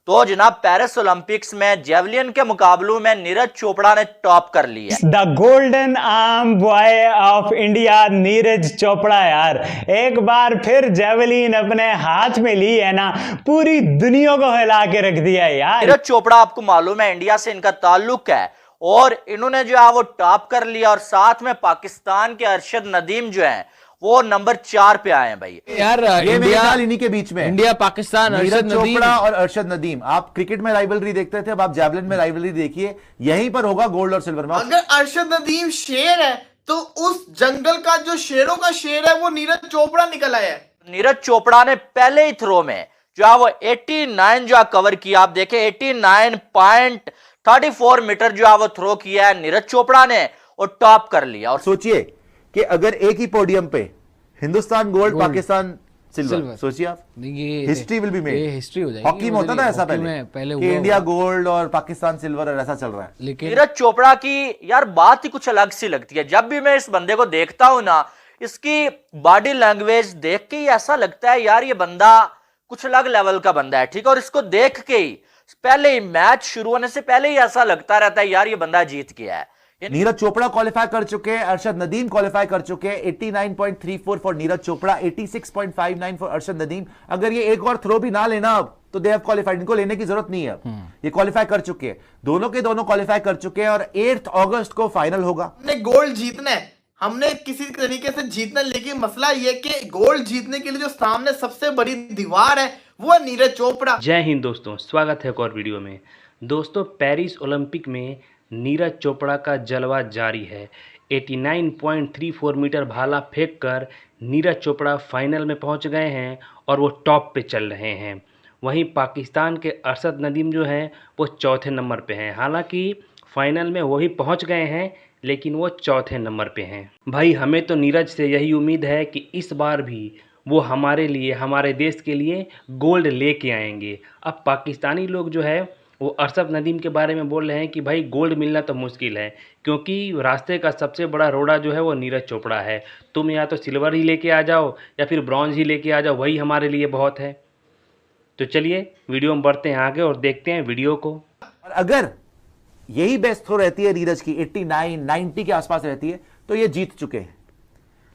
तो जनाब Paris Olympics में जेवलिन के मुकाबलों में नीरज चोपड़ा ने टॉप कर लिया। The golden arm boy of India Neeraj Chopra यार, एक बार फिर जेवलिन अपने हाथ में ली है ना, पूरी दुनिया को हिला के रख दिया यार। नीरज चोपड़ा आपको मालूम है इंडिया से इनका ताल्लुक है और इन्होंने जो है वो टॉप कर लिया और साथ में पाकिस्तान के अरशद नदीम जो है वो नंबर 4 पे आए हैं भाई। यार ये इंडिया इन्हीं के बीच में इंडिया पाकिस्तान नीरज चोपड़ा और अरशद नदीम। आप क्रिकेट में राइवलरी देखते थे, अब आप जैवलिन में राइवलरी देखिए, यहीं पर होगा गोल्ड और सिल्वर में। अगर अरशद नदीम शेर है तो उस जंगल का जो शेरों का शेर है वो नीरज चोपड़ा निकल आया है। नीरज चोपड़ा ने पहले ही थ्रो में जो है वो 89 जो कवर किया, आप देखें 89.34 मीटर जो है वो थ्रो किया है नीरज चोपड़ा ने और टॉप कर लिया। और सोचिए कि अगर एक ही पोडियम पे हिंदुस्तान गोल्ड पाकिस्तान सिल्वर, सोचिए आप, हिस्ट्री विल बी मेड। ये हिस्ट्री हो जाएगी। हॉकी में होता था ऐसा पहले कि इंडिया गोल्ड और पाकिस्तान सिल्वर और ऐसा चल रहा है। लेकिन नीरज चोपड़ा की यार बात ही कुछ अलग सी लगती है। जब भी मैं इस बंदे को देखता हूं ना, इसकी बॉडी लैंग्वेज देख के ही ऐसा लगता है यार ये बंदा कुछ अलग लेवल का बंदा है, ठीक है। और इसको देख के ही पहले ही मैच शुरू होने से पहले ही ऐसा लगता रहता है यार ये बंदा जीत गया है। नीरज चोपड़ा क्वालिफाई कर चुके हैं, अरशद नदीम क्वालिफाई कर चुके हैं। 89.34 फॉर नीरज चोपड़ा, 86.59 फॉर अरशद नदीम। अगर ये एक और थ्रो भी ना लेना अब तो दे हैव क्वालिफाइड, इनको लेने की जरूरत नहीं है अब, ये क्वालिफाई कर चुके हैं। दोनों के दोनों क्वालिफाई कर चुके हैं और 8 अगस्त को फाइनल होगा। हमने गोल्ड जीतना है, हमने किसी तरीके से जीतना, लेकिन मसला यह कि गोल्ड जीतने के लिए जो सामने सबसे बड़ी दीवार है वो है नीरज चोपड़ा। जय हिंद दोस्तों, स्वागत है एक और वीडियो में। दोस्तों पेरिस ओलंपिक में नीरज चोपड़ा का जलवा जारी है। 89.34 मीटर भाला फेंककर नीरज चोपड़ा फाइनल में पहुंच गए हैं और वो टॉप पे चल रहे हैं। वहीं पाकिस्तान के अरशद नदीम जो हैं वो चौथे नंबर पे हैं। हालांकि फाइनल में वही पहुंच गए हैं लेकिन वो चौथे नंबर पे हैं। भाई हमें तो नीरज से यही उम्मीद है कि इस बार भी वो हमारे लिए, हमारे देश के लिए गोल्ड लेके आएंगे। अब पाकिस्तानी लोग जो है वो अरशद नदीम के बारे में बोल रहे हैं कि भाई गोल्ड मिलना तो मुश्किल है क्योंकि रास्ते का सबसे बड़ा रोड़ा जो है वो नीरज चोपड़ा है। तुम या तो सिल्वर ही लेके आ जाओ या फिर ब्रॉन्ज ही लेके आ जाओ, वही हमारे लिए बहुत है। तो चलिए वीडियो में बढ़ते हैं आगे और देखते हैं वीडियो को। और अगर यही बेस्ट थ्रो रहती है नीरज की, 89-90 के आसपास रहती है, तो ये जीत चुके हैं,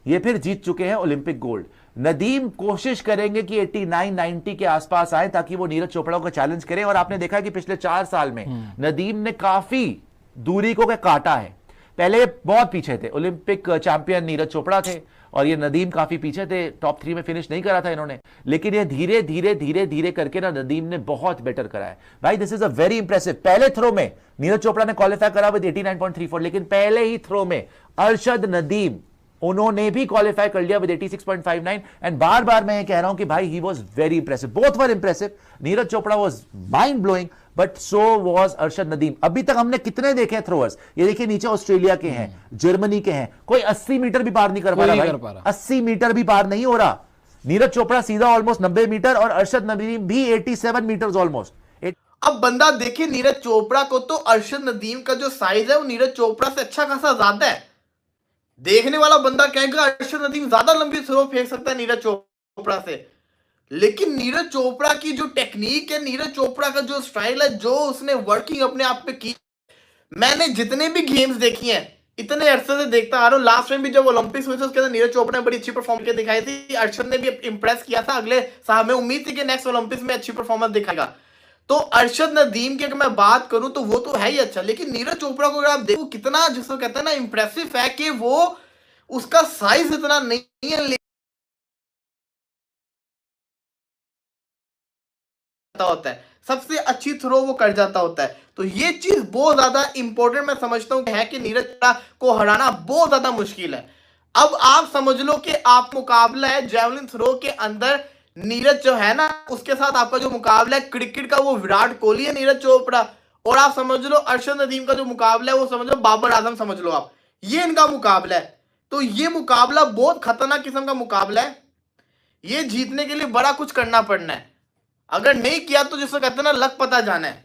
ये फिर जीत चुके हैं ओलंपिक गोल्ड। नदीम कोशिश करेंगे कि 89-90 के आसपास आए ताकि वो नीरज चोपड़ा को चैलेंज करें। और आपने देखा कि पिछले 4 साल में नदीम ने काफी दूरी को काटा है। पहले बहुत पीछे थे, ओलंपिक चैंपियन नीरज चोपड़ा थे और ये नदीम काफी पीछे थे, टॉप 3 में फिनिश नहीं करा था इन्होंने। लेकिन ये धीरे धीरे धीरे धीरे करके ना नदीम ने बहुत बेटर करा है भाई। This is a very impressive. पहले थ्रो में नीरज चोपड़ा ने क्वालिफाई करा विद 89.34, लेकिन पहले ही थ्रो में अरशद नदीम उन्होंने भी क्वालिफाई कर लिया विद 86.59। एंड बार बार मैं ये कह रहा हूं कि भाई he was very impressive, both were impressive. Neeraj Chopra was mind blowing but so was Arshad Nadeem. अभी तक हमने कितने देखे हैं थ्रोअर्स, ये देखिए नीचे ऑस्ट्रेलिया के हैं, जर्मनी के हैं, कोई 80 मीटर भी पार नहीं कर पा रहा। 80 मीटर भी पार नहीं हो रहा। नीरज चोपड़ा सीधा ऑलमोस्ट 90 मीटर और अरशद नदीम भी 87 मीटर ऑलमोस्ट। अब बंदा देखिए नीरज चोपड़ा को, तो अरशद नदीम का जो साइज है वो नीरज चोपड़ा से अच्छा खासा ज्यादा है। देखने वाला बंदा कहेगा अरशद नदीम ज्यादा लंबी थ्रो फेंक सकता है नीरज चोपड़ा से, लेकिन नीरज चोपड़ा की जो टेक्निक है, नीरज चोपड़ा का जो स्टाइल है, जो उसने वर्किंग अपने आप पे की, मैंने जितने भी गेम्स देखी हैं इतने अरसे से देखता आ रहा हूं। लास्ट टाइम भी जब ओलंपिक्स हुए थे उसके अंदर नीरज चोपड़ा ने बड़ी अच्छी परफॉर्मेंस दिखाई थी, अरशद ने भी इंप्रेस किया था। अगले साल में उम्मीद थी कि नेक्स्ट ओलंपिक्स में अच्छी परफॉर्मेंस दिखाएगा। तो अरशद नदीम की अगर मैं बात करूं तो वो तो है ही अच्छा, लेकिन नीरज चोपड़ा को अगर आप देखो कितना, जिसको कहते हैं ना, इंप्रेसिव है कि वो उसका साइज इतना नहीं है होता है, सबसे अच्छी थ्रो वो कर जाता होता है। तो ये चीज बहुत ज्यादा इंपॉर्टेंट मैं समझता हूं है कि नीरज चोपड़ा को हराना बहुत ज्यादा मुश्किल है। अब आप समझ लो कि आप मुकाबला है जेवलिन थ्रो के अंदर, नीरज जो है ना उसके साथ आपका जो मुकाबला है क्रिकेट का वो विराट कोहली है नीरज चोपड़ा, और आप समझ लो अरशद नदीम का जो मुकाबला है वो समझ लो बाबर आजम समझ लो आप, ये इनका मुकाबला है। तो ये मुकाबला बहुत खतरनाक किस्म का मुकाबला है। ये जीतने के लिए बड़ा कुछ करना पड़ना है, अगर नहीं किया तो जिसको कहते हैं ना लक पता जाना है।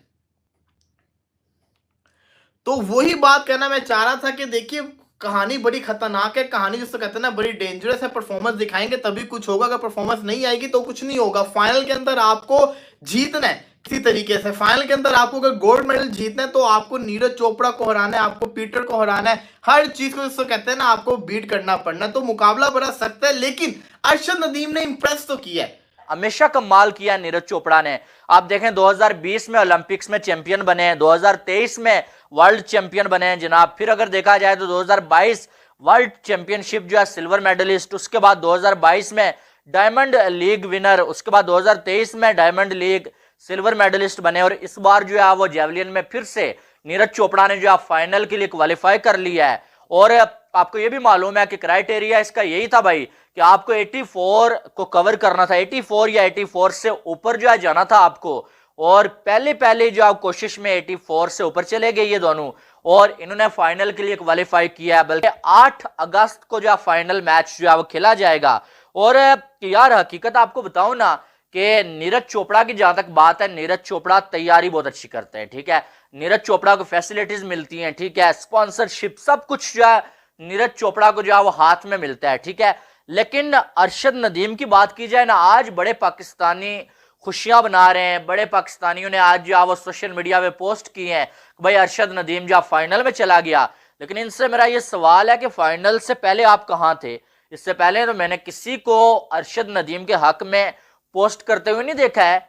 तो वही बात कहना मैं चाह रहा था कि देखिए कहानी बड़ी खतरनाक है, कहानी जिसको कहते हैं ना बड़ी डेंजरस है। परफॉर्मेंस दिखाएंगे तभी कुछ होगा, अगर परफॉर्मेंस नहीं आएगी तो कुछ नहीं होगा। फाइनल के अंदर आपको जीतना है, इसी तरीके से फाइनल के अंदर आपको अगर गोल्ड मेडल जीतना है तो आपको नीरज चोपड़ा को हराना है, आपको पीटर को हराना है, हर चीज को जिसको कहते हैं ना आपको बीट करना पड़ना। तो मुकाबला बड़ा सख्त है, लेकिन अरशद नदीम ने इंप्रेस तो किया है, हमेशा कमाल किया नीरज चोपड़ा ने। आप देखें 2020 में ओलंपिक्स में चैंपियन बने हैं, 2023 में वर्ल्ड चैंपियन बने हैं जनाब। फिर अगर देखा जाए तो 2022 वर्ल्ड चैंपियनशिप जो है सिल्वर मेडलिस्ट, उसके बाद 2022 में डायमंड लीग विनर, उसके बाद 2023 में डायमंड लीग सिल्वर मेडलिस्ट बने, और इस बार जो है वो जेवलिन में फिर से नीरज चोपड़ा ने जो है फाइनल के लिए क्वालिफाई कर लिया है। और आपको ये भी मालूम है कि क्राइटेरिया इसका यही था भाई कि आपको 84 को कवर करना था, 84 या 84 से ऊपर जो है जाना था आपको, और पहले जो आप कोशिश में 84 से ऊपर चले गए ये दोनों, और इन्होंने फाइनल के लिए क्वालिफाई किया है। बल्कि 8 अगस्त को जो फाइनल मैच जो है वो खेला जाएगा। और यार हकीकत आपको बताऊं ना कि नीरज चोपड़ा की जहां तक बात है, नीरज चोपड़ा तैयारी बहुत अच्छी करते हैं, ठीक है। नीरज चोपड़ा को फैसिलिटीज मिलती हैं, ठीक है, स्पॉन्सरशिप सब कुछ जो है नीरज चोपड़ा को जो है वो हाथ में मिलता है, ठीक है। लेकिन अरशद नदीम की बात की जाए ना, आज बड़े पाकिस्तानी खुशियां बना रहे हैं, बड़े पाकिस्तानियों ने आज जो है वो सोशल मीडिया पे पोस्ट की हैं कि भाई अरशद नदीम जो फाइनल में चला गया। लेकिन इनसे मेरा ये सवाल है कि फाइनल से पहले आप कहां थे? इससे पहले तो मैंने किसी को अरशद नदीम के हक में पोस्ट करते हुए नहीं देखा है।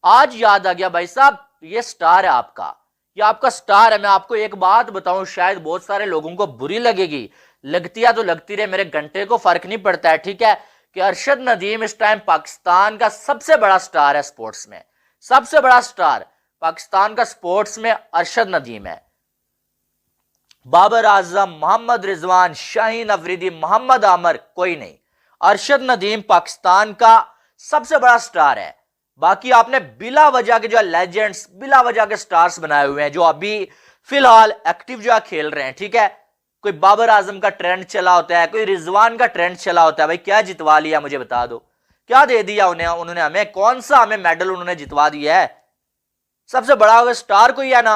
आज याद आ गया भाई साहब, ये स्टार है आपका, ये आपका स्टार है। मैं आपको एक बात बताऊं, शायद बहुत सारे लोगों को बुरी लगेगी, लगती है तो लगती रहे, मेरे घंटे को फर्क नहीं पड़ता है, ठीक है, कि अरशद नदीम इस टाइम पाकिस्तान का सबसे बड़ा स्टार है। स्पोर्ट्स में सबसे बड़ा स्टार पाकिस्तान का स्पोर्ट्स में अरशद नदीम है। बाबर आजम, मोहम्मद रिजवान, शाहीन अफरीदी, मोहम्मद आमर कोई नहीं, अरशद नदीम पाकिस्तान का सबसे बड़ा स्टार है। बाकी आपने बिला वजह के जो लेजेंड्स, बिला वजह के स्टार्स बनाए हुए हैं जो अभी फिलहाल एक्टिव जो खेल रहे हैं, ठीक है। कोई बाबर आजम का ट्रेंड चला होता है, कोई रिजवान का ट्रेंड चला होता है, भाई क्या जितवा लिया मुझे बता दो, क्या दे दिया उन्होंने हमें, कौन सा हमें मेडल उन्होंने जितवा दिया है? सबसे बड़ा स्टार कोई है ना,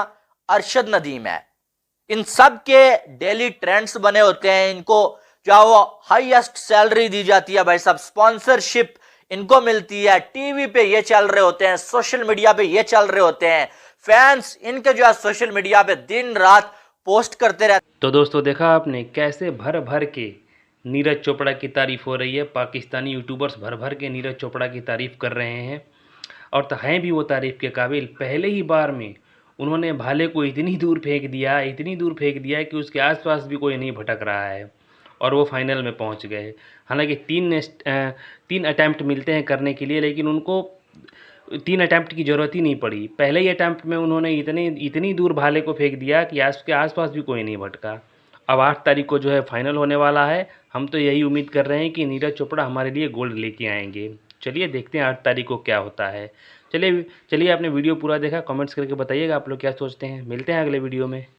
अरशद नदीम है। इन सब के डेली ट्रेंड्स बने होते हैं, इनको जो वो हाईएस्ट सैलरी दी जाती है भाई साहब, स्पॉन्सरशिप इनको मिलती है, टीवी पे ये चल रहे होते हैं, सोशल मीडिया पे ये चल रहे होते हैं, फैंस इनके जो है सोशल मीडिया पे दिन रात पोस्ट करते रहते। तो दोस्तों देखा आपने कैसे भर भर के नीरज चोपड़ा की तारीफ़ हो रही है। पाकिस्तानी यूट्यूबर्स भर भर के नीरज चोपड़ा की तारीफ़ कर रहे हैं, और तो हैं भी वो तारीफ़ के काबिल। पहले ही बार में उन्होंने भाले को इतनी दूर फेंक दिया, इतनी दूर फेंक दिया कि उसके आसपास भी कोई नहीं भटक रहा है, और वो फाइनल में पहुंच गए। हालांकि 3 अटैम्प्ट मिलते हैं करने के लिए, लेकिन उनको 3 अटैम्प्ट की ज़रूरत ही नहीं पड़ी। पहले ही अटैम्प्ट में उन्होंने इतनी दूर भाले को फेंक दिया कि उसके आसपास भी कोई नहीं भटका। अब 8 तारीख को जो है फाइनल होने वाला है। हम तो यही उम्मीद कर रहे हैं कि नीरज चोपड़ा हमारे लिए गोल्ड लेके आएंगे। चलिए देखते हैं 8 तारीख को क्या होता है। चलिए आपने वीडियो पूरा देखा, कमेंट्स करके बताइएगा आप लोग क्या सोचते हैं। मिलते हैं अगले वीडियो में।